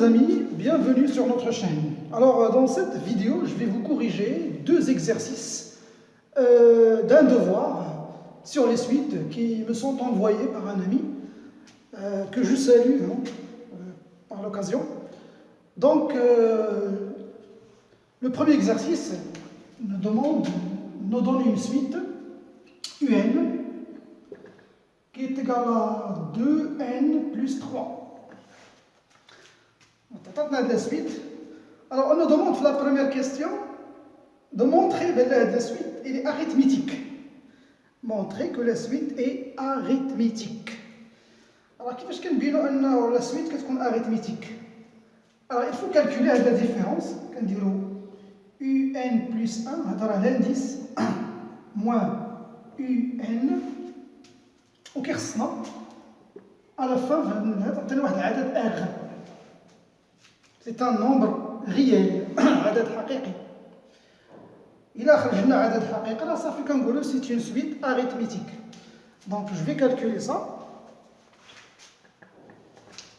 les amis, bienvenue sur notre chaîne. Alors dans cette vidéo, je vais vous corriger deux exercices d'un devoir sur les suites qui me sont envoyés par un ami que je salue par l'occasion. Donc le premier exercice nous donne une suite UN qui est égale à 2n plus 3. On a de la suite. Alors, on nous demande la première question de montrer que la suite est arithmétique. Montrer que la suite est arithmétique. Alors, كيفاش كنبينوا أن la suite كتكون arithmétique? Alors, il faut calculer la différence. كنديروا un plus 1 هذا راه l'indice moins un وكيخصنا à la fin عطينا واحد العدد R. C'est un nombre réel, عدد حقيقي. إلا خرجنا عدد حقيقي راه صافي كنقولوا c'est une suite arithmétique. Donc je vais calculer ça.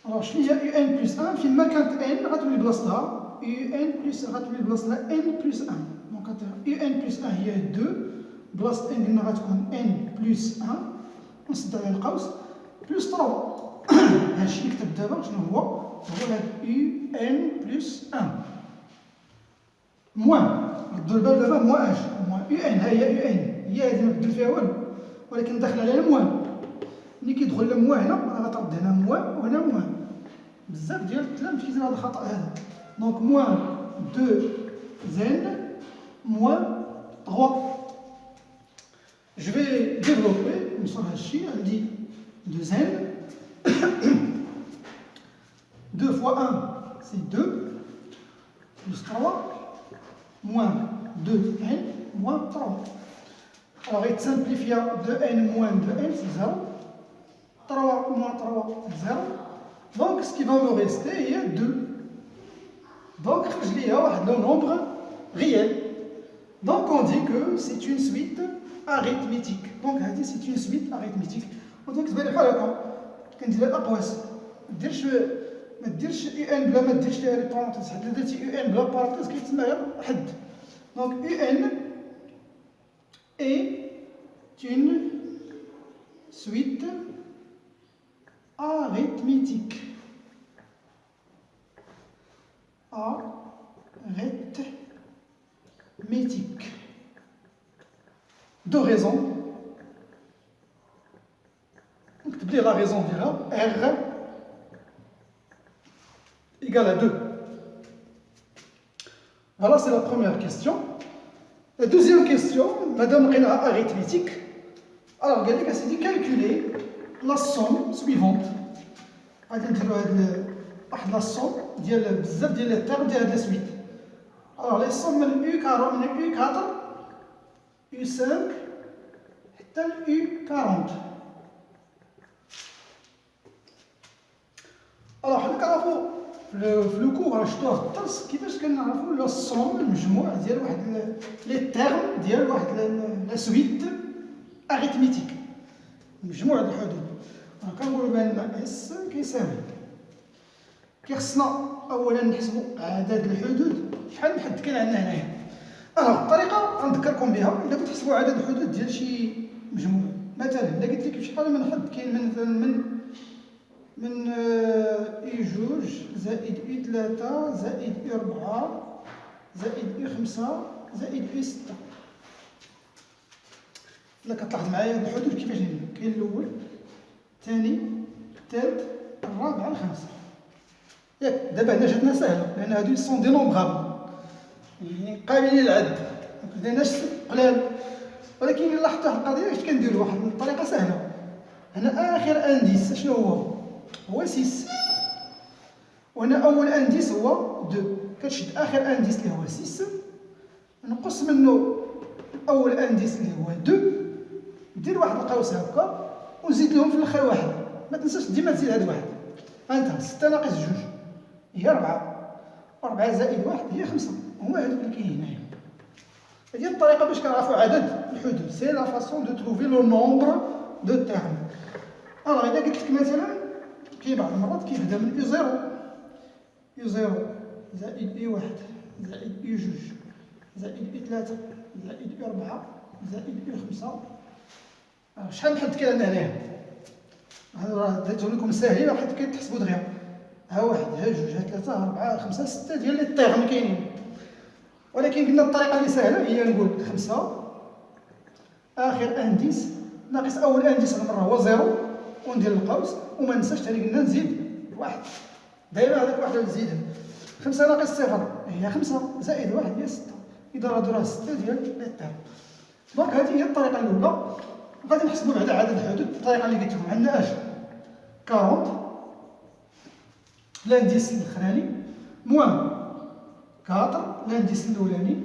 Alors شنو هي un plus 1 فين ما كانت n غتولي بلاصتها un plus غتولي بلاصتها n plus 1. دونك un plus 1 هي 2 بلاصة n قلنا غتكون n plus 1 نسد على القوس plus 3. هادشي اللي كتب دابا شنو هو؟ هو هاد un plus 1 موان ردوا البال دابا موان اش؟ موان un ها هي هي هادي ما بدل فيها والو ولكن داخل عليها الموان. ملي كيدخل الموان هنا راه غترد هنا موان وهنا موان. بزاف ديال التلاميذ كيديروا هذا الخطأ هذا. دونك موان 2n موان 3. Je vais développer نوصل هادشي عندي 2n 2 fois 1 c'est 2 plus 3 moins 2n moins 3. Alors il simplifie 2n moins 2n c'est 0. 3 moins 3 c'est 0. Donc ce qui va me rester il y a 2. Donc il y a un nombre réel. Donc on dit que c'est une suite arithmétique. Donc c'est une suite arithmétique. Donc c'est بحال هكا كندير الاقواس ما ديرش ان بلا ما ديرش ليها لي بارونتيز. حيت الا درتي ان بلا بارونتيز كيتسمى غير حد. دونك ان est une suite arithmétique. Arithmétique. Deux raisons. نكتب ليه la raison ديالها R égale à 2. Voilà, c'est la première question. La deuxième question, madame Rina arithmétique. Alors, قال لك اسيدي calculer la somme suivante. غادي نديرو واحد la somme ديال بزاف ديال لي تيرم ديال هاد la suite. Alors, les sommes من U4 من U4 U5 حتى ل U40. Alors, حنا كنعرفو في لو كور شفتوها في الدرس كيفاش كنعرفو لا الصوم المجموع ديال واحد لي تيرم ديال واحد لا سويت اريثميتيك مجموع د الحدود. كنقولوا بان اس كيساوي كيخصنا اولا نحسبوا عدد الحدود. شحال من حد كاين عندنا هنايا؟ الطريقه غنذكركم بها الا كنت تحسبوا عدد الحدود ديال شي مجموع. مثلا الا قلت لك شحال من حد كاين من اي جوج زائد اي 3 زائد اي 4 زائد اي 5 زائد اي 6. الا كتلاحظ معايا هاد الحدود كيفاش كاين الاول الثاني الثالث الرابع الخامس. ياك دابا هنا جاتنا سهله لان هادو سون دي نومبغابل يعني قابلين للعد مكديناش قلال. ولكن الا لاحظتوا واحد القضيه اش كنديروا واحد الطريقه سهله. هنا اخر انديس شنو هو 6 وهنا اول انديس هو 2. كتشد اخر انديس اللي هو 6 نقص منه اول انديس اللي هو 2 دير واحد القوس هكا ونزيد لهم في الاخر واحد. ما تنساش ديما تزيد هاد واحد. انت 6 ناقص 2 هي 4 4 زائد 1 هي 5. هما هادوك اللي كاينين هنايا. هذه الطريقه باش كنعرفوا عدد الحدود. سي لا فاسون دو تروفي لو نومبر دو تيرم. الا قلت لك مثلا كاين بعض المرات كيبدا من او 0 يو زيرو زائد يو واحد زائد يو جوج زائد يو ثلاثة زائد يو ربعة زائد يو خمسة. شحال نحد كي عندنا هنايا؟ هذا راه درتهم لكم ساهلين واحد كتحسبوا دغيا. ها واحد ها جوج ها ثلاثة ها أربعة ها خمسة ستة ديال لي طيغ كاينين، ولكن قلنا الطريقة اللي سهلة هي نقول خمسة آخر أنديس ناقص أول أنديس هاد المرة هو زيرو وندير القوس، وما ننساش ثاني قلنا نزيد واحد، دايما هذاك واحد نزيدها. خمسة ناقص صفر هي خمسة زائد واحد هي ستة، إذا راه ستة ديال لي طيغ. دونك هذه هي الطريقة الأولى. غادي نحسبوا بعدا عدد الحدود بالطريقة اللي قلت لكم. عندنا اش 40 لانديس الاخراني موان 4 لانديس الاولاني،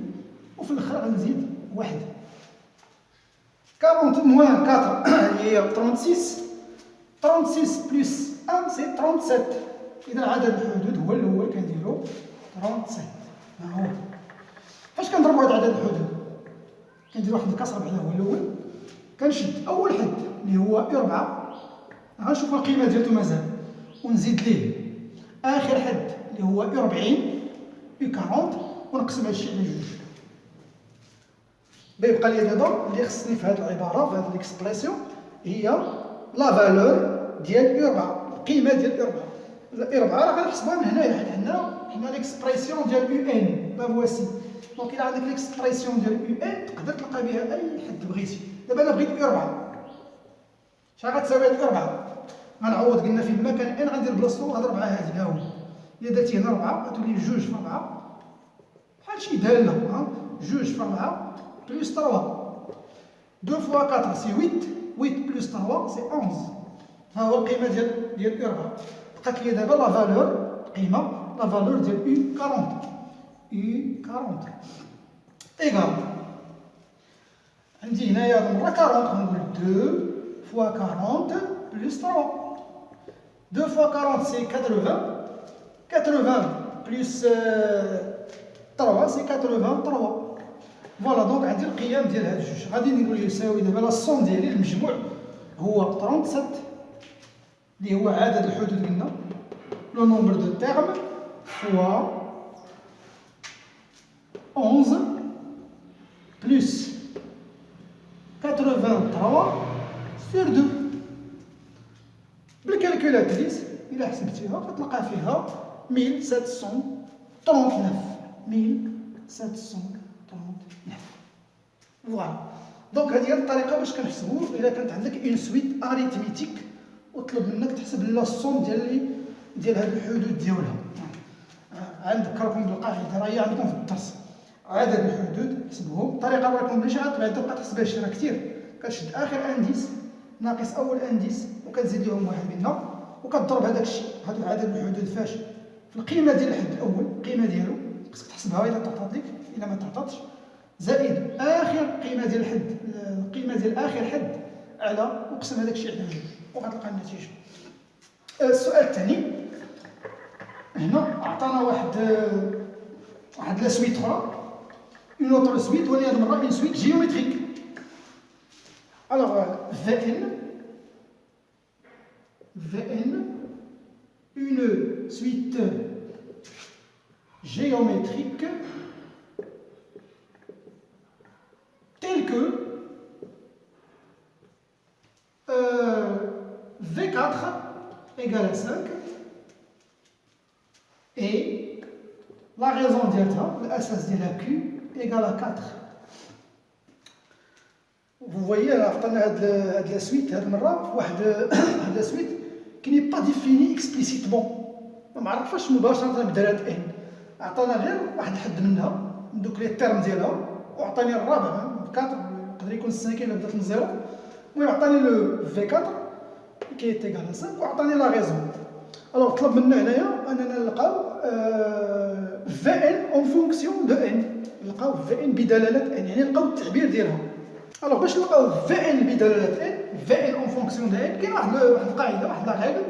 وفي الاخر غنزيد واحد. 40 موان 4 هي 36 بلس 1 سي 37. اذا عدد الحدود هو الاول كنديرو 37. ها هو فاش كنضربوا هاد عدد الحدود كندير واحد الكسر بعدا هو الاول، كنشد اول حد اللي هو أربعة، غنشوف القيمه ديالو مازال ونزيد ليه اخر حد اللي هو 40 40 ونقسم هادشي على جوج. بيبقى لي دابا اللي خصني في هذه العباره في هذه الاكسبرسيون هي لا فالور ديال أربعة، القيمه ديال أربعة. الأربعة راه غنحسبوها من هنايا، حيت عندنا ليكسبرسيون ديال يو ان لا فواسي. دونك إلا عندك ليكسبرسيون ديال يو ان تقدر تلقى بها اي حد بغيتي. دابا انا بغيت أربعة، شحال غتساوي هاد أربعة؟ غنعوض قلنا في المكان ان غندير بلاصتو هاد أربعة هادي ها هو. إلا درتي هنا أربعة غتولي جوج في أربعة بحال شي دالة، جوج في أربعة بلس 3 2 فوا 4 سي 8 8 بلس 3 سي 11. ها هو القيمة ديال أربعة. بقات لي دابا لا فالور القيمة لا فالور ديال U 40 U 40 إيكال عندي هنايا هاد المرة 40 غنقول 2 فوا 40 بلس 3 2 فوا 40 سي 80 80 بلس 3 سي 83. فوالا دونك عندي القيم ديال هاد الجوج. غادي نقول يساوي دابا لا الصون ديالي المجموع هو 37 اللي هو عدد الحدود قلنا لو نومبر دو تيرم فوا 11 بلس 83 سير 2. بالكالكولاتريس إلا حسبتيها غتلقى فيها 1739. فوالا دونك هذه هي الطريقه باش كنحسبوا الا كانت عندك اون سويت اريتميتيك وطلب منك تحسب لا الصوم ديال هاد الحدود ديالها. نذكركم بالقاعده راه هي عندكم في الدرس. عدد الحدود حسبوهم الطريقه راكم ماشي غتبقى تبقى تحسبها شي راه كثير. كتشد اخر انديس ناقص اول انديس وكتزيد لهم واحد منا وكتضرب هذاك الشيء هادو عدد الحدود فاش في القيمه ديال الحد الاول القيمه ديالو خصك تحسبها الا تعطات لك الا ما تعطاتش زائد اخر قيمه ديال الحد القيمه ديال اخر حد على وقسم هذاك الشيء على جوج وغتلقى النتيجه. السؤال الثاني هنا عطانا واحد لا سويت اخرى اون اوتر سويت ولكن هذه المره اون سويت جيومتريك. الوغ VN une suite géométrique telle que V4 égale à 5 et la raison d'être, l'assasse de la Q égale à 4. Vous voyez, on a la suite, la suite qui n'est pas définie explicitement. ما عرفش مباشرة بدلالة n. عطانا غير واحد الحد منها من دوك لي تيرم ديالها وعطاني الرابع 4 يقدر يكون 5 الا بدات من 0. المهم عطاني لو في 4 كي ايكال 5 وعطاني لا ريزون. الوغ طلب منا هنايا اننا نلقاو في ان اون فونكسيون دو ان، نلقاو في ان بدلاله ان، يعني نلقاو التعبير ديالها. الوغ باش نلقاو في ان بدلاله ان في ان اون فونكسيون دو ان كاين واحد القاعده واحد لا ريغل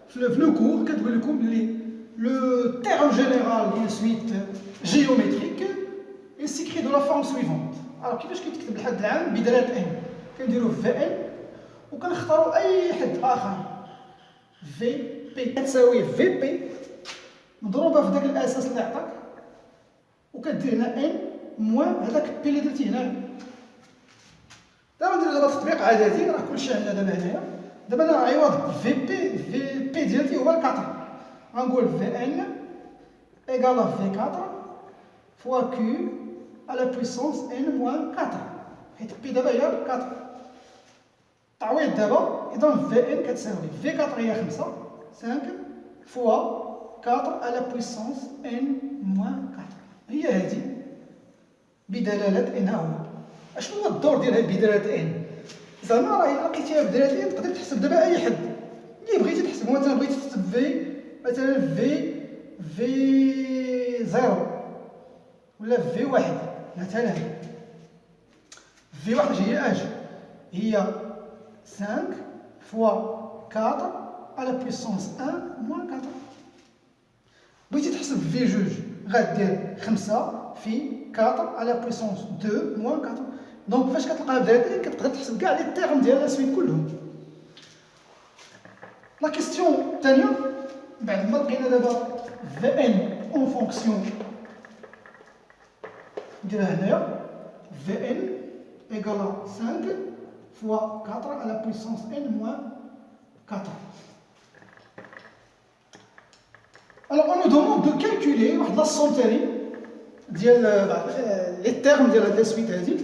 في لو كور كتقول لكم بلي لو تيرم جينيرال ديال سويت جيومتريك سيكري دو لا فورم سويفونت. الوغ كيفاش كيتكتب الحد العام بدلاله ان؟ كنديرو في ان وكنختاروا اي حد اخر في بي تساوي في بي مضروبه في ذاك الاساس اللي عطاك، وكدير هنا ان موان هذاك بي اللي درتي هنا. دابا ندير دابا تطبيق عددي، راه كلشي عندنا دابا هنايا. دابا انا عوض في بي ديالتي هو 4، غنقول في ان ايكال في 4 فوا كيو على بويسونس ان موان 4، حيت بي دابا هي 4. تعويض دابا، اذا في ان كتساوي في 4 هي 5 فوا 4 على بويسونس ان موان 4. هي هذه بدلاله ان. هو اشنو هو الدور ديالها بدلاله ان؟ زعما راه الا لقيتيها بدلاله ان تقدر تحسب دابا اي حد اللي بغيتي تحسب. مثلا بغيتي تحسب في مثلا في 0 ولا في 1 مثلا. في 1 هي اش؟ هي 5 فوا 4 على بويسونس 1 موان 4. بغيتي تحسب في جوج غدير 5 في 4 على بويسونس 2 موان 4. دونك فاش كتلقاها بدلاله ان كتقدر تحسب كاع لي تيرم ديال لا سويت كلهم. لا كيستيون الثانيه بعد ما لقينا دابا في ان اون فونكسيون، نديرها هنايا في ان ايكال 5 فوا 4 على بويسونس ان موان 4. Alors on nous demande de calculer واحد لا سوم تاني ديال لي تيرم ديال هاد لا سويت هادي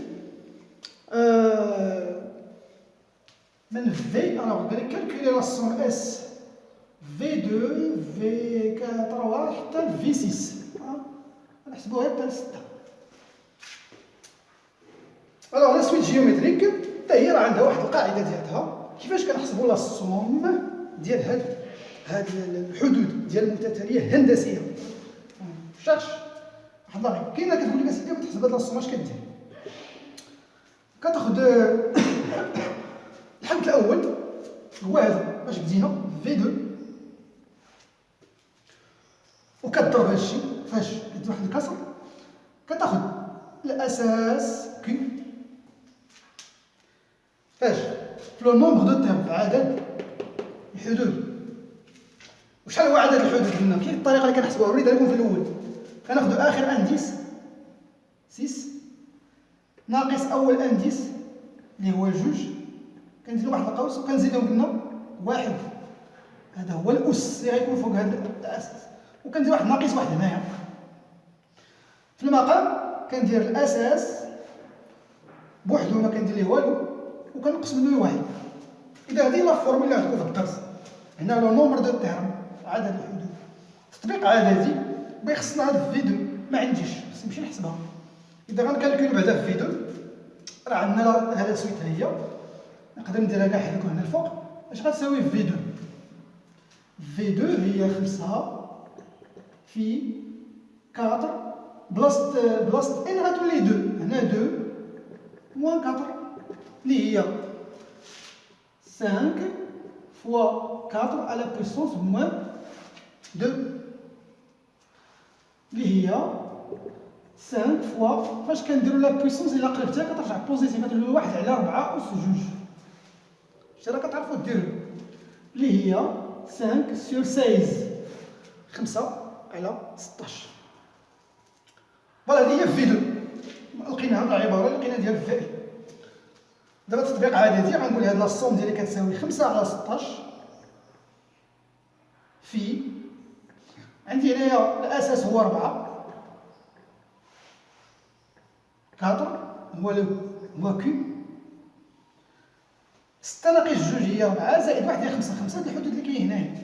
من في. alors قال لك calculer la somme اس V2 V4 حتى V6 نحسبوها حتى ل 6. alors لا سويت جيومتريك حتى هي راه عندها واحد القاعده ديالها كيفاش كنحسبوا لا سوم ديال هاد الحدود ديال المتتاليه هندسيه. شرش واحد لاغي كاينه كتقول لك اسيدي تحسب هاد لا سوم اش كدير؟ كتاخذ الحد الاول هو هذا باش بدينا V2 وكضرب هادشي فاش كدير واحد الكسر، كتاخذ الاساس كيو فاش في لو نومبر دو تيرم، عدد الحدود. وشحال هو عدد الحدود؟ قلنا كاين الطريقه اللي كنحسبوها وريتها لكم في الاول. كناخذ اخر انديس 6 ناقص اول انديس اللي هو 2، كنديرو واحد القوس وكنزيدو قلنا 1. هذا هو الاس اللي غيكون فوق هذا الاساس، وكندير واحد ناقص واحد هنايا. في المقام كندير الاساس بوحدو ما كندير ليه والو وكنقسم منه 1. اذا هذه لا فورمول اللي عندكم في الدرس هنا لو نومبر دو تيرم عدد الحدود. تطبيق عددي بغي خصنا هذا في 2 ما عنديش، خصني نمشي نحسبها. اذا غنكالكول بعدا في 2 راه عندنا هذا سويت هي نقدر نديرها كاع حدك هنا الفوق. اش غتساوي في 2؟ في 2 هي 5 في 4 بلاصه ان غتولي 2. هنا 2 موان 4 اللي هي 5 فوا 4 على بويسونس موان 2 اللي هي 5 فوا فاش كنديروا لا بويسونس الا قلبتها كترجع بوزيتيف، كتولي 1 على 4 أس 2. شتي راه كتعرفوا ديروا اللي هي 5 سور 16 5 على 16. فوالا هذه هي في 2 لقينا هاد العباره اللي لقينا ديال في. دابا تطبيق عددي غنقول هاد لا سوم ديالي كتساوي 5 على 16 في عندي هنايا الاساس هو 4 هو كيو 6 ناقص 2 هي 4 زائد 1 هي 5. 5 هاد الحدود اللي كاين هنايا.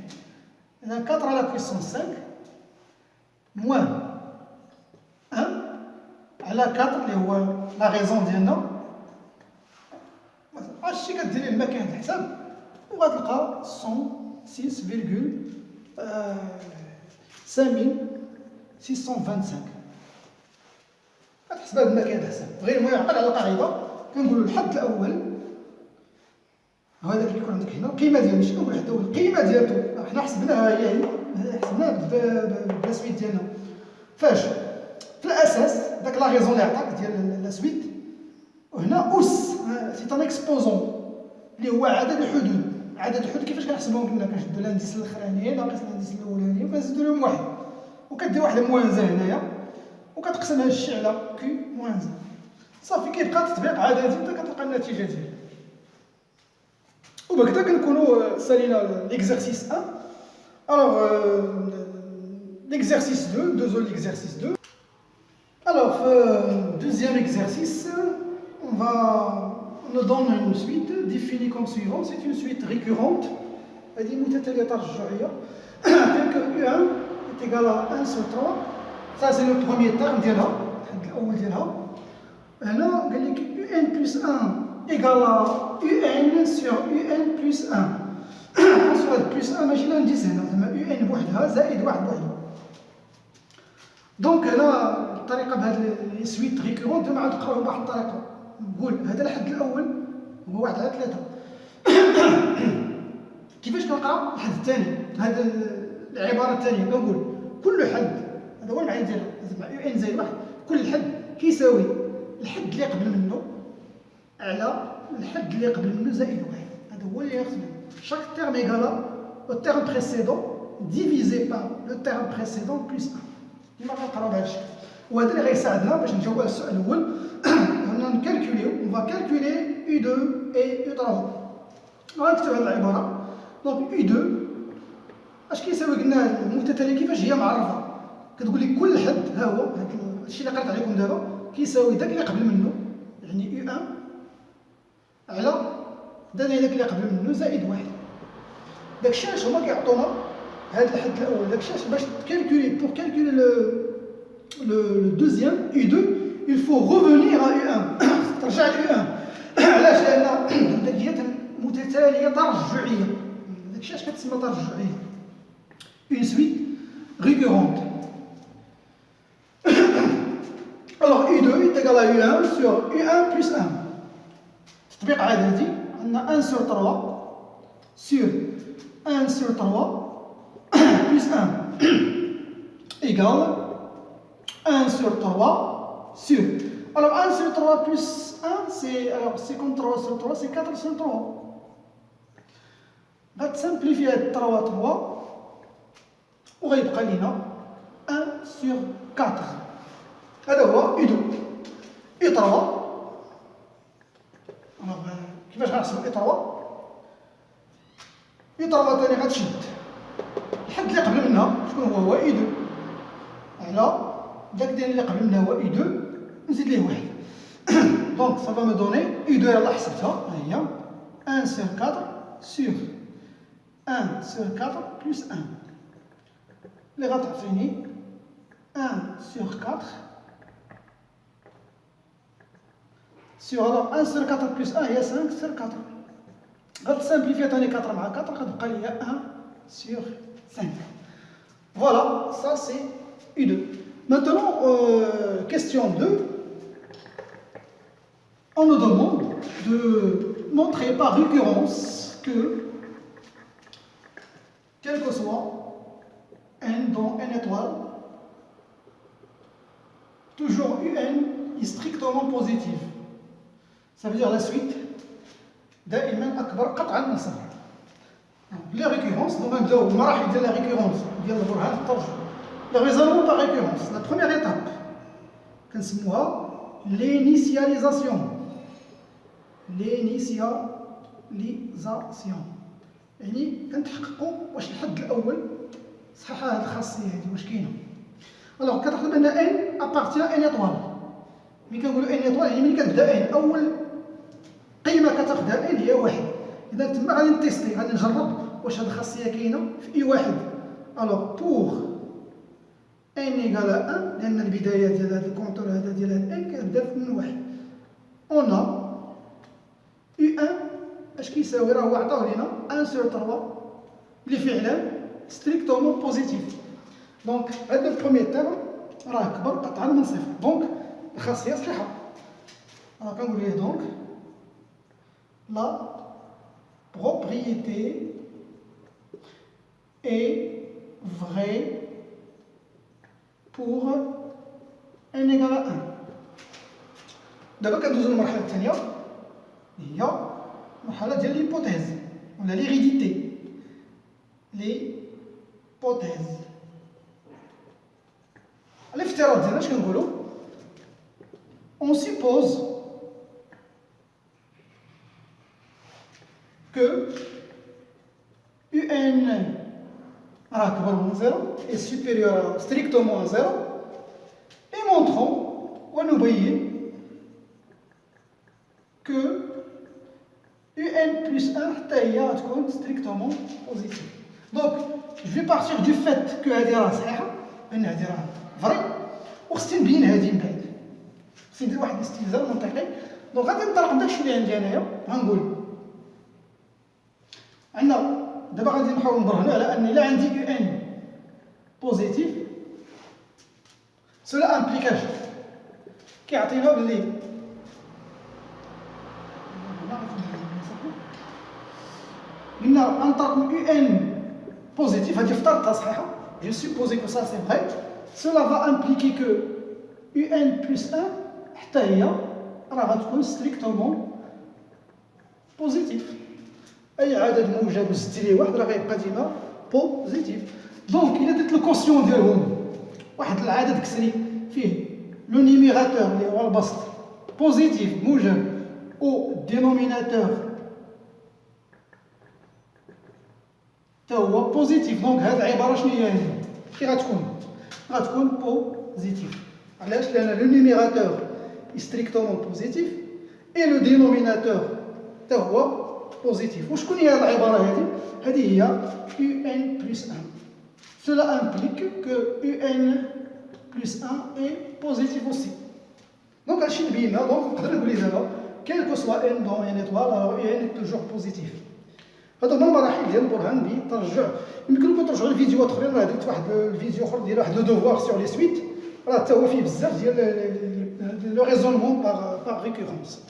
اذا 4 على بويسونس 5 موان 1 على 4 اللي هو لا غيزون ديالنا. هادشي كديري الماكينه الحساب وغتلقى 106,5625. كتحسبها بماكينه الحساب. غير المهم عقل على القاعده. كنقولوا الحد الاول هذا اللي كيكون عندك هنا القيمه ديالو. ماشي كنقول الحد الاول القيمه ديالو حنا حسبناها هي حسبناها بالسويت ديالنا. فاش في الاساس داك لا غيزون اللي عطاك ديال لا سويت، وهنا اس سي ان اكسبوزون اللي هو عدد الحدود. عدد الحدود كيفاش كنحسبوهم؟ قلنا كنشدو الانديس الاخراني ناقص الانديس الاولاني وكنزيدو لهم 1. وكدير واحد الموانزه هنايا وكتقسم هاد الشيء على كيو موانزه صافي. كيبقى التطبيق عادي انت كتلقى النتيجه ديالك. وبكذا كنكونوا سالينا ليكزارسيس 1. Alors, l'exercice 2, l'exercice 2. Alors, deuxième exercice, on nous donne une suite définie comme suivant. C'est une suite récurrente. هذه متتالية ترجعية. Tel que U1 est égal à 1 sur 3. Ça, c'est le premier terme ديالها. الحد الأول ديالها. هنا قال لك UN plus 1 égal à UN sur UN plus 1. sur هاد بلس 1 ماشي لا نديز هنا زعما UN بوحدها زائد واحد بوحدو. دونك هنا الطريقة بهاد لي سويت ريكورونت ما عاد نقراوهم بواحد الطريقة. نقول هذا الحد الأول هو 1 على 3. كيفاش كنقرا الحد الثاني؟ هذا العبارة الثانية كنقول كل حد هذا هو المعنى ديالها زعما UN زائد واحد كل حد كيساوي الحد اللي قبل منه على الحد اللي قبل منه زائد واحد. هذا هو اللي خصنا. Chaque terme égale au terme précédent divisé par le terme précédent plus 1. كيما كنقراو بهذا الشكل. وهذا اللي غيساعدنا باش نجاوبوا على السؤال الأول. هنا نكالكوليو on va calculer U2 et U3. غنكتب هذه العبارة. دونك U2 اش كيساوي قلنا المتتالية كيفاش هي معرفة. كتقول لك كل حد ها هو هذا الشيء اللي قريت عليكم دابا كيساوي داك اللي قبل منه يعني U1 على داك اللي قبل منه زائد واحد. داكشي علاش هما كيعطونا هذا الحد الاول. داكشي علاش باش تكالكولي بور كالكولي لو دوزيام U2 il faut revenir à U1. ترجع ل U1. علاش؟ لان داك هي متتاليه ترجعيه. داكشي علاش كتسمى ترجعيه. une suite récurrente. Alors U2 est égal à U1 sur U1 plus 1. تطبيق عادي هادي عندنا 1 sur 3 sur 1 sur 3 plus 1 égale 1 sur 3 sur. Alors 1 sur 3 plus 1 c'est comme 3 sur 3 c'est 4 sur 3. غتسامبليفي هاد 3 3 وغيبقى لينا 1 sur 4. هذا هو U2. U3 كيفاش غنحسبو U3 ثاني غتشد الحد اللي قبل منها شكون هو U2 على داك ديال اللي قبل منها هو U2 نزيد ليه واحد. دونك ça va me donner U2 يلاه حسبتها ها هي 1 sur 4 sur 1 sur 4 plus 1 اللي غتعطيني 1 sur 4 sur alors 1 sur 4 plus 1 هي 5 sur 4. غتسامبليفي ثاني 4 مع 4 غتبقى لي 1 sur 5. Voilà, ça c'est U2. Maintenant, question 2. On nous demande de montrer par récurrence que, quel que soit n dans n étoile, toujours UN est strictement positif. Ça veut dire la suite دائما أكبر قطعا من صفر. La récurrence, donc نبداو المراحل ديال la récurrence ديال البرهان الترجمة. Le raisonnement par récurrence, la première étape كنسموها l'initialisation. L'initialisation يعني كنتحققوا واش الحد الأول صحيح هذه الخاصية هذه واش كاينة. Alors كتاخذ بأن n appartient à n étoile. ملي كنقولوا n étoile يعني ملي كتبدا n أول قيمة كتاخذها n هي واحد. إذا تما غادي نتيستي غادي نجرب واش هذه الخاصية كاينة في I واحد. Alors pour n égale à 1 لأن البداية ديال هذا الكونتور هذا ديال هذا n كتبدا من واحد. On a U1 اش كيساوي راه هو عطاو لينا 1 sur 3 اللي فعلا ستريكتومون بوزيتيف. دونك هذا البروميير تيرم راه كبر قطعا من صفر. دونك الخاصية صحيحة. راه كنقول ليه دونك la propriété est vraie pour n égale à 1. دابا كندوزو للمرحلة الثانية هي المرحلة ديال ليبوتيز ولا ليغيديتي. ليبوتيز الافتراض ديالنا اش كنقولوا؟ on suppose que UN راه كبر من زيرو est supérieur strictement à zéro et montrons ونبين que UN plus 1 حتى هي غتكون strictement positive. Donc je vais partir du fait que هذه راه صحيحه ان هذه راه فري وخصني نبين هذه من بعد. خصني ندير واحد الاستنزاف منطقي. دونك غادي نطلق من داكشي اللي عندي انايا غنقول عندنا دابا غادي نحاول نبرهنوا على ان الا عندي يو ان بوزيتيف سولا امبليكاش كيعطينا باللي قلنا نطلق من يو ان بوزيتيف هذه افترضتها صحيحه جو سوبوزي كو سا سي فري سولا فا امبليكي كو يو ان بلس 1 حتى هي راه غتكون ستريكتومون بوزيتيف. اي عدد موجب وزدتي ليه واحد راه غيبقى ديما بوزيتيف. دونك الا درت الكوسيون ديالهم واحد العدد كسري فيه لو نيميراتور اللي هو البسط بوزيتيف موجب و الدينوميناتور تا هو بوزيتيف. دونك هاد العباره شنو هي هذه؟ كي غتكون؟ غتكون بوزيتيف. علاش؟ لان لو نيميراتور ستريكتومون بوزيتيف اي لو دينوميناتور تا هو بوزيتيف. وشكون هي هذه العباره هذه؟ هذه هي يو ان بلس 1. Cela implique que UN plus 1 est positif aussi. Donc, هادشي اللي بينا. دونك نقدر نقول ليه دابا quel que soit n dans n étoile, alors UN est toujours positif. هادو هما المراحل ديال البرهان بالترجع. يمكن لكم ترجعوا لفيديوهات اخرين. راه درت واحد الفيديو اخر ديال واحد لو دوفوار سور لي سويت راه حتى هو فيه بزاف ديال لو ريزونمون باغ ريكورونس.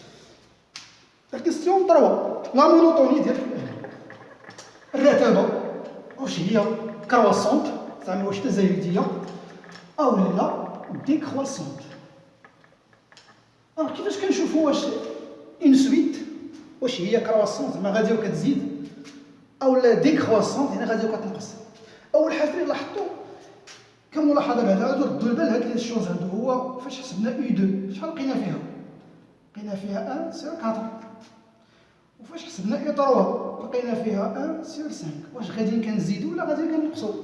لا كيستيون 3 لا مونوتوني ديال الرتابه واش هي كرواسونت زعما واش تزايديه او لا ديكرواسونت. كيفاش كنشوفوا واش اون سويت واش هي كرواسونت زعما غاديه وكتزيد او لا ديكرواسونت يعني غاديه وكتنقص؟ اول حاجه اللي لاحظتوا كملاحظه بعدا غادي ردوا البال هاد لي شوز هادو هو فاش حسبنا يو 2 شحال لقينا فيها؟ لقينا فيها 1 سير 4. وفاش حسبنا يو 3 لقينا فيها 1 سير 5. واش غاديين كنزيدوا ولا غاديين كنقصوا؟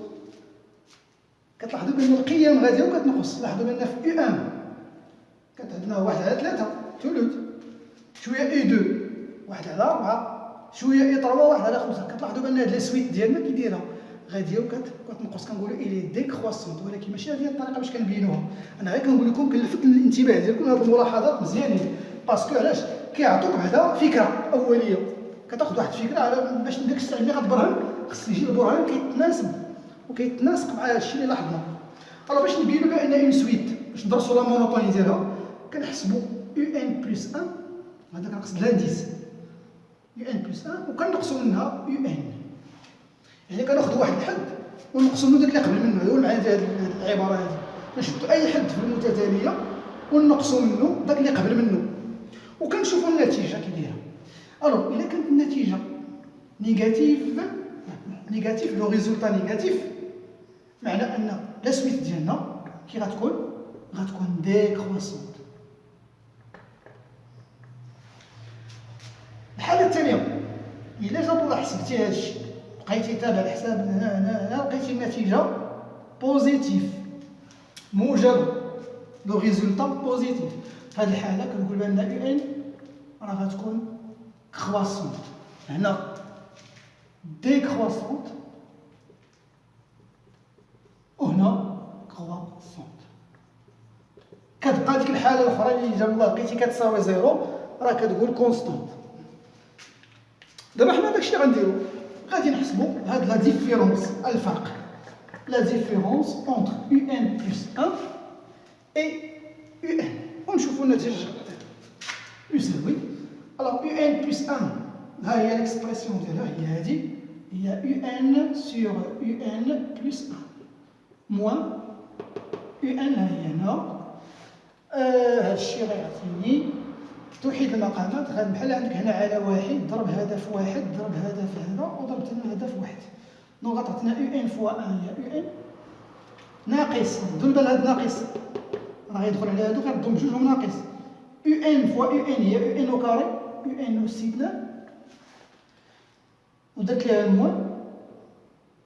كتلاحظوا بان القيم غاديه وكتنقص. لاحظوا بان في يو 1 كانت عندنا 1 على 3 ثلث، شويه يو 2 1 على 4، شويه يو 3 1 على 5. كتلاحظوا بان هاد لي سويت ديالنا كي دايره غاديه وكتنقص. كنقولوا الي ديكرواسونت، ولكن ماشي هذه الطريقه باش كنبينوها. انا غير كنقول لكم كنلفت الانتباه ديالكم لهاد الملاحظات مزيانين باسكو علاش كيعطوك بعدا فكره اوليه. كتاخذ واحد الفكره على باش داك الساعه اللي غتبرهن خص يجي البرهان كيتناسب وكيتناسق مع هادشي اللي لاحظنا. راه باش نبينوا بان اون سويت باش ندرسوا لا مونوطوني ديالها كنحسبوا يو ان بلس 1 هذا كنقصد لانديس يو ان بلس 1 وكنقصوا منها يو ان. يعني كناخذ واحد الحد ونقصوا منه داك اللي قبل منه. هذا هو المعنى ديال هذه العباره هذه. كنشدوا اي حد في المتتاليه ونقصوا منه داك اللي قبل منه وكنشوفوا النتيجه كي دايره. الوغ الا كانت النتيجه نيجاتيف لو ريزولتا نيجاتيف معنى ان لا سويت ديالنا كي غتكون ديكرواسونت. الحاله الثانيه الا جابوا حسبتي هادشي بقيتي تابع الحساب هنا لقيتي النتيجه بوزيتيف موجب لو ريزولتا بوزيتيف. في هذه الحاله كنقول بان يو ان راه غتكون كرواسونت. هنا ديكرواسونت وهنا كرواسونت. كتبقى ديك الحاله الاخرى اللي جاب الله لقيتي كتساوي زيرو راه كتقول كونستانت. دابا حنا داكشي اللي غنديرو غادي نحسبوا هاد لا ديفيرونس الفرق لا ديفيرونس اونتر يو ان بلس 1 اي يو ان ونشوفوا النتيجه يساوي. الوغ يو ان بلس 1 ها هي ليكسبرسيون ديالها هي هادي هي يو ان سور يو ان بلس 1 موان يو ان ها هي هنا. هادشي غيعطيني توحيد المقامات غادي بحال عندك هنا على واحد ضرب هدف واحد ضرب هدف هذا وضربت هنا هدف واحد. دونك غتعطينا يو ان فوا 1 هي يو ان ناقص ردوا البال هاد ناقص راه غيدخل على هادو غنردهم بجوجهم ناقص يو ان فوا يو ان هي يو ان او كاري يو ان وسيدنا ودرت ليها موان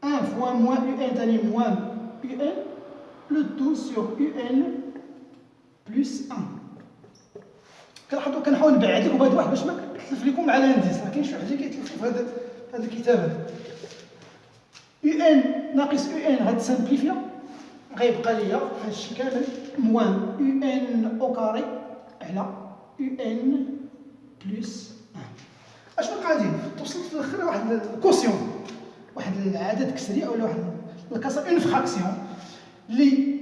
1 فوا موان يو ان تاني موان يو ان لو تو سور يو ان بلس 1 كنحاول نبعد لكم بهاد واحد باش ما كتلف لكم مع الانديس راه كاين شي واحد اللي كيتلف في هذا الكتاب هذا يو ان ناقص يو ان غتسامبليفيا غيبقى ليا هادشي كامل موان يو ان او كاري على يو ان بلس 1 اشنو قاعدين توصلت في الاخر واحد الكوسيون واحد العدد كسري اولا واحد الكسر اون فراكسيون لي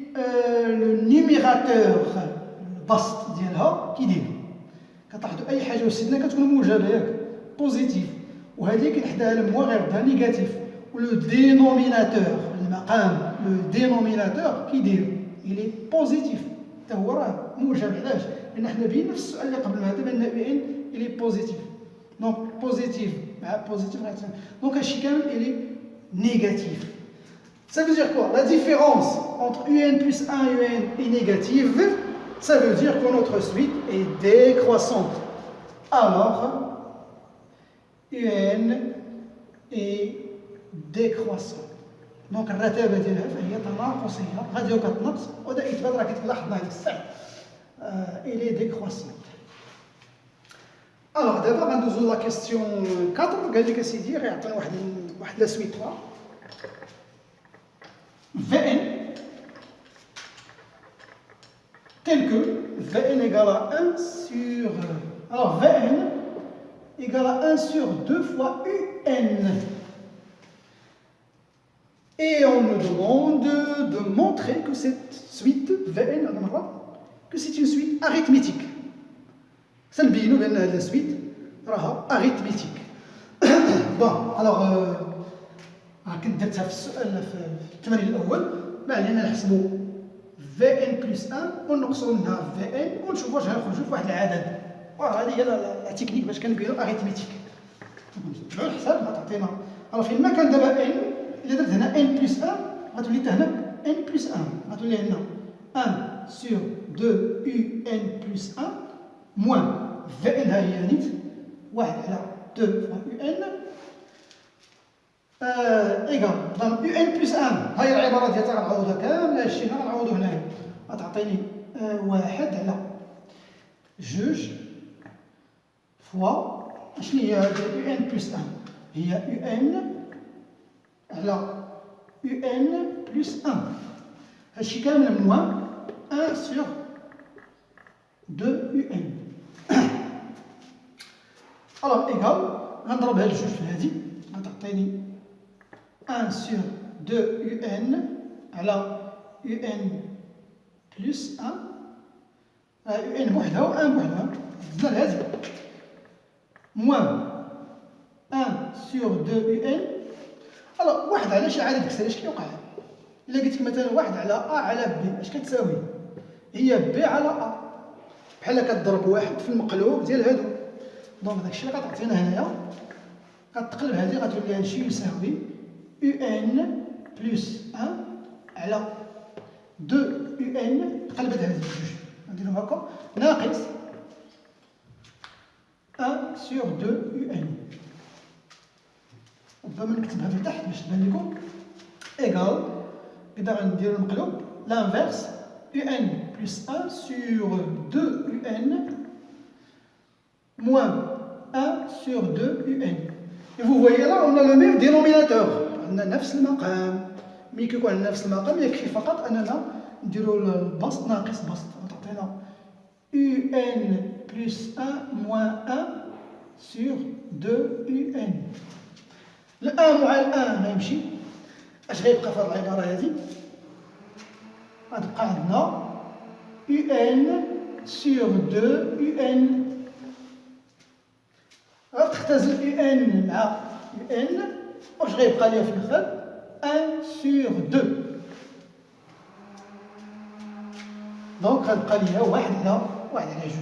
لو نيميراتور البسط ديالها كيدير كتلاحظوا اي حاجه وسيدنا كتكون موجبه ياك بوزيتيف وهذه كنحداها لموا غيردها نيجاتيف ولو دينوميناتور المقام لو دينوميناتور كيدير الي بوزيتيف حتى هو راه موجب علاش لان حنا بينا في السؤال اللي قبل هذا بان يو ان الي بوزيتيف دونك بوزيتيف مع بوزيتيف غيتساوي دونك هادشي كامل الي نيجاتيف. Ça veut dire quoi? La différence entre un plus 1 et un est négative, ça veut dire que notre suite est décroissante. Alors, un est décroissant. Donc, الرتابة ديالها فهي تناقصية غادي كتنقص وهذا إثبات راه كتلاحظنا هذيك الساعة. Elle est décroissante. Alors, d'abord, غندوزو la question 4 قال لك أسيدي غيعطينا واحد لا suite 3. Vn tel que Vn égale à 1 sur... Alors Vn égale à 1 sur 2 fois Un. Et on nous demande de montrer que cette suite Vn, que c'est une suite arithmétique. Ça nous dit que la suite est arithmétique. Bon, alors... كنت درتها في السؤال في التمرين الاول ما علينا نحسبوا في ان بلس 1 ونقصوا منها في ان ونشوفوا واش غنخرجوا في واحد العدد وهذه هي لا تكنيك باش كنبينوا اريثميتيك نتبعوا الحساب غتعطينا راه فين ما كان دابا ان الا درت هنا ان بلس 1 غتولي حتى هنا ان بلس 1 غتولي هنا 1 سور 2 يو ان بلس 1 موان في ان ها هي نيت 1 على 2 فوا يو ان ايكال دونك يو ان بلس 1 هاي العباره ديالها غنعوضها كامله هادشي هنا غنعوضو هنايا غتعطيني 1 على 2 فوا شنو هي يو ان بلس 1 هي يو ان على يو ان بلس 1 هادشي كامل موان 1 سور 2 يو ان الوغ ايكال غنضرب هاد الجوج في هادي غتعطيني 1 sur 2 un على un plus 1 un بوحدها و 1 بوحدها زدنا لهادي موان 1 sur 2 un الوغ واحد على شي عدد كسري اش كيوقع الا قلت لك مثلا 1 على ا على ب اش كتساوي هي ب على ا بحال كتضرب واحد في المقلوب ديال هادو دونك داكشي اللي غتعطينا هنايا غتقلب هادي غتولي هادشي يساوي un plus 1 على 2 un قلبت هذه بجوج نديرو هكا ناقص 1 sur 2 un ربما نكتبها في تحت باش تبان لكم ايكال كدا غنديرو المقلوب لانفيرس un plus 1 sur 2 un moins 1 sur 2 un. Et vous voyez là, on a le même dénominateur. On a نفس المقام. ملي كيكون عندنا نفس المقام يكفي فقط اننا نديرو البسط ناقص بسط وتعطينا un plus 1 moins 1 sur 2 un. الان مع الان ما يمشي اش غيبقى في هذه العباره هذه غتبقى عندنا un sur 2 un غتختزل un مع un واش غيبقى ليا في الاخر 1 sur 2 دونك غتبقى ليا 1 على 2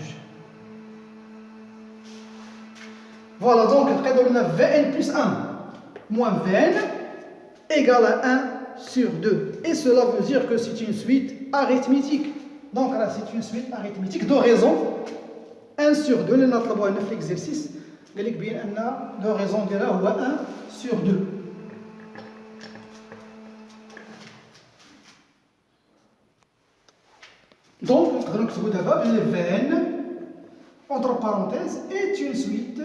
فوالا دونك لقينا لنا Vn plus 1 moins Vn égale à 1 sur 2. Et cela veut dire que c'est une suite arithmétique. Donc là, c'est une suite arithmétique de raison 1 sur 2. اللي نطلبوها هنا في l'exercice قال لك بين أن لو raison ديالها هو 1 sur 2. Donc, نقدروا نكتبوا دابا بلي Vn entre parenthèses est une suite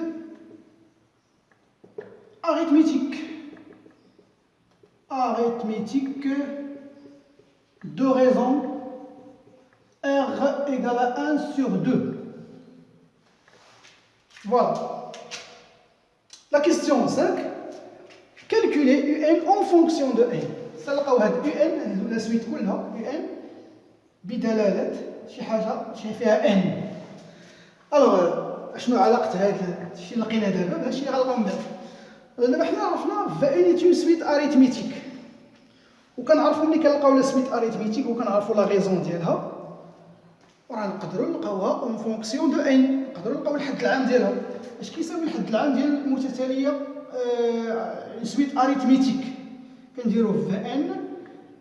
arithmétique. Arithmétique de raison R égale à 1 sur 2. Voilà. La question 5. Calculer UN en fonction de n. سنلقاو هاد UN la suite كلها UN بدلالة شي حاجة فيها n. الوغ شنو علاقة هاد الشيء اللي لقينا دابا بهاد الشيء اللي غنلقاو من بعد؟ دابا حنا عرفنا Vn est une suite arithmétique. وكنعرفوا ملي كنلقاو لا سويت اريثميتيك وكنعرفوا لا غيزون ديالها راه نقدروا نلقاوها اون فونكسيون دو ان. نقدروا نلقاو الحد العام ديالها. اش كيساوي الحد العام ديال المتتاليه سويت اريثميتيك؟ كنديروا في ان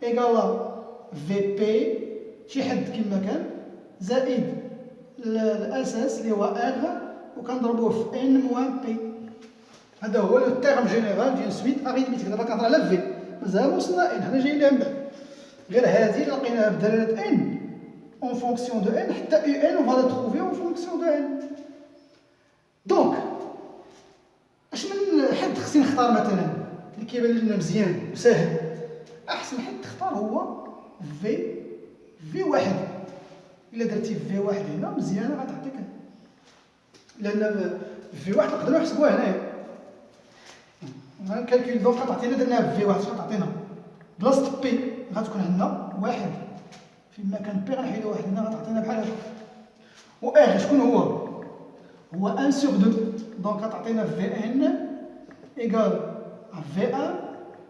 ايكالا في بي شي حد كما كان زائد الاساس اللي هو ار وكنضربوه في ان موان بي. هذا هو لو تيرم جينيرال ديال سويت اريثميتيك. دابا كنهضر على في مازال وصلنا ان، حنا جايين لها من بعد. غير هذه اللي لقيناها بدلاله ان اون فونكسيون دو ان حتى يو ان اون فا تروفي اون فونكسيون دو ان. دونك اش من حد خصني نختار مثلا اللي كيبان لنا مزيان وساهل؟ احسن حد تختار هو في واحد. الا درتي في واحد هنا مزيانه غتعطيك، لان في واحد نقدروا نحسبوها هنايا. غنكالكول دونك غتعطينا درناها في واحد اش غتعطينا؟ بلاصه بي غتكون عندنا واحد في مكان بي غنحيدو واحد هنا غتعطينا بحال هكا. و ار شكون هو؟ هو 1 sur 2. دونك غتعطينا في ان ايكال في 1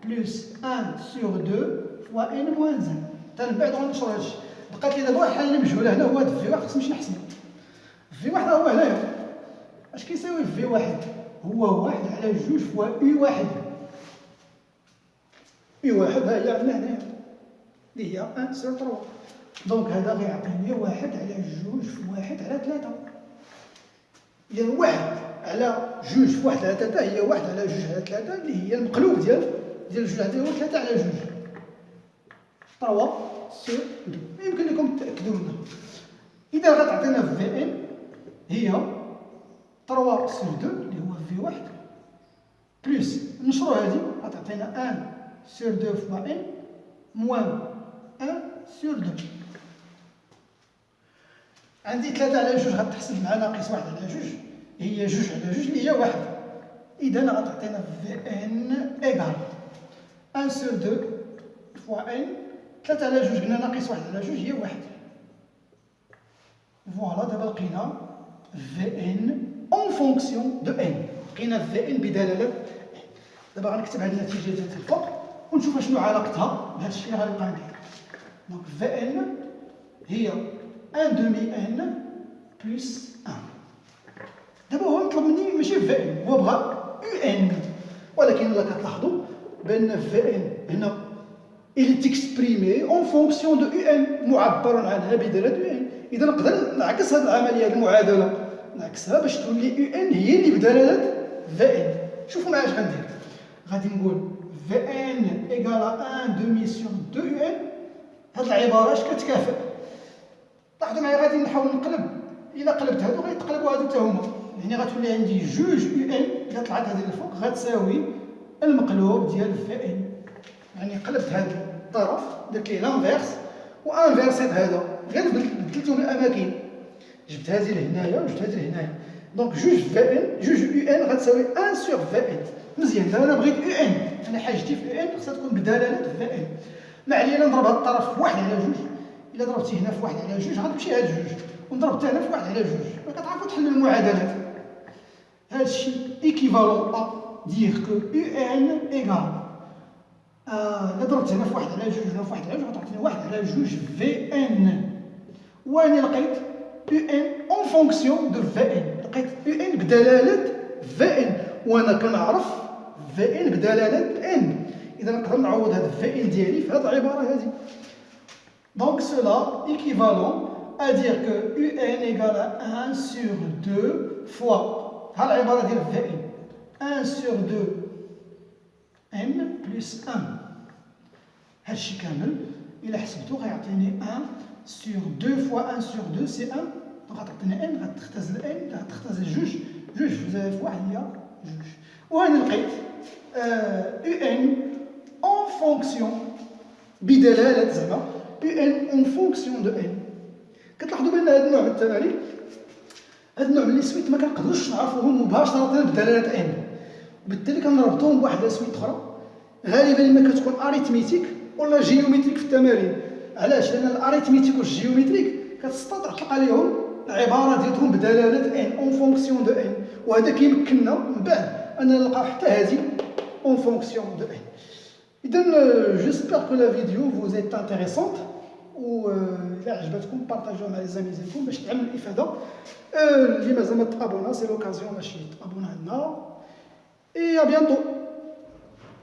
بلس 1 sur 2 فوا ان موان 1. حتى من بعد غنشرو هادشي. بقات لي دابا واحد الحل مجهوله هنا هو هاد في واحد خصني نحسبو. في واحد هو هنايا اش كيساوي في واحد؟ هو 1 على 2 فوا يو واحد. يو واحد ها هي عندنا هنايا اللي هي 1 sur 3. دونك هذا غيعطيني 1 على 2 في 1 على 3. إذا 1 على 2 في 1 على 3 هي 1 على 2 على 3 اللي هي المقلوب ديال 2 على 3 هو 3 على 2. 3 sur 2. يمكن لكم تأكدوا منها. إذا غتعطينا في ان هي 3 sur 2 اللي هو في واحد بلس نشرو هذه غتعطينا 1 sur 2 فوا ان موان 1 sur 2. عندي 3 على 2 غتحسب مع ناقص 1 على 2 هي 2 على 2 اللي هي 1. إذا غتعطينا في ان ايكال 1 sur 2 فوا ان 3 على 2 قلنا ناقص 1 على 2 هي 1. فوالا دابا لقينا في ان اون فونكسيون دو ان. لقينا في ان بدلاله. دابا غنكتب هاد النتيجه ديال الفوق ونشوف شنو علاقتها بهذا الشيء اللي غنبقى ندير. دونك في ان هي 1 دومي ان بلس 1. دابا هو مطلب مني ماشي في ان، هو بغا يو ان، ولكن الا كتلاحظوا بان في ان هنا il est exprimé en fonction de un معبر عنها بدلاله ان. اذا نقدر نعكس هذه العمليه المعادله نعكسها باش تولي ان هي اللي بدلاله في ان. شوفوا معايا اش غندير. غادي نقول في ان ايكال 1 دومي سور 2 ان. هاد العباره اش كتكافئ؟ لاحظوا معايا غادي نحاول نقلب. الا قلبت هادو غيتقلبوا هادو حتى هما، يعني غتولي عندي جوج يو ان الا طلعت هذه للفوق غتساوي المقلوب ديال في ان. يعني قلبت هذا الطرف درت ليه لانفيرس وانفيرسيت هذا، غير بدلتهم الاماكن. جبت هذه لهنايا وجبت هذه لهنايا. دونك جوج في ان جوج يو ان غتساوي 1 sur في ان. مزيان. دابا انا بغيت يو ان، انا حاجتي في يو ان خصها تكون بدلاله في ان. ما عليا نضرب هذا الطرف في 1 على 2. الا ضربتي هنا في 1 على 2 غتمشي هاد 2 ونضرب حتى هنا في 1 على 2. ما كتعرفوا تحلوا المعادلات. هذا الشيء ايكيفالون ا دير كو يو ان ايكال الا ضربت هنا في 1 على 2 هنا في 1 على 2 غتعطيني 1 على 2 في ان. واني لقيت يو ان اون فونكسيون دو في ان. لقيت يو ان بدلاله في ان وانا كنعرف في ان بدلاله ان. إذا نقدر نعوض هذا في ان ديالي في هذه العبارة هذه. Donc cela équivalent à dire que UN égale à 1 sur 2 fois ها العبارة ديال في ان 1 sur 2 n plus 1. هادشي كامل إلا حسبتو غيعطيني 1 sur 2 fois 1 sur 2 c'est 1. دونك غتعطيني n غتختزل n غتختزل جوج في واحد هي جوج. وهنا لقيت UN en fonction بدلالة زعما UN en fonction de n. كتلاحظوا بأن هذا النوع من التمارين هذا النوع من السويت ما كنقدروش نعرفوهم مباشرة بدلالة n، وبالتالي كنربطوهم بواحد السويت أخرى غالبا ما كتكون اريتميتيك ولا جيومتريك في التمارين. علاش؟ لأن الاريتميتيك والجيومتريك كتستطيع تلقى ليهم العبارة ديالهم بدلالة n en fonction de n، وهذا كيمكننا من بعد أننا نلقاو حتى هذه en fonction de n. إذن j'espère que la vidéo vous est intéressante، و إلا عجبتكم بارطاجيوها مع لي زامي ديالكم باش تعمل الإفادة. اللي مازال ما تابونا سي لوكازيون باش يتابونا عندنا. Et à bientôt.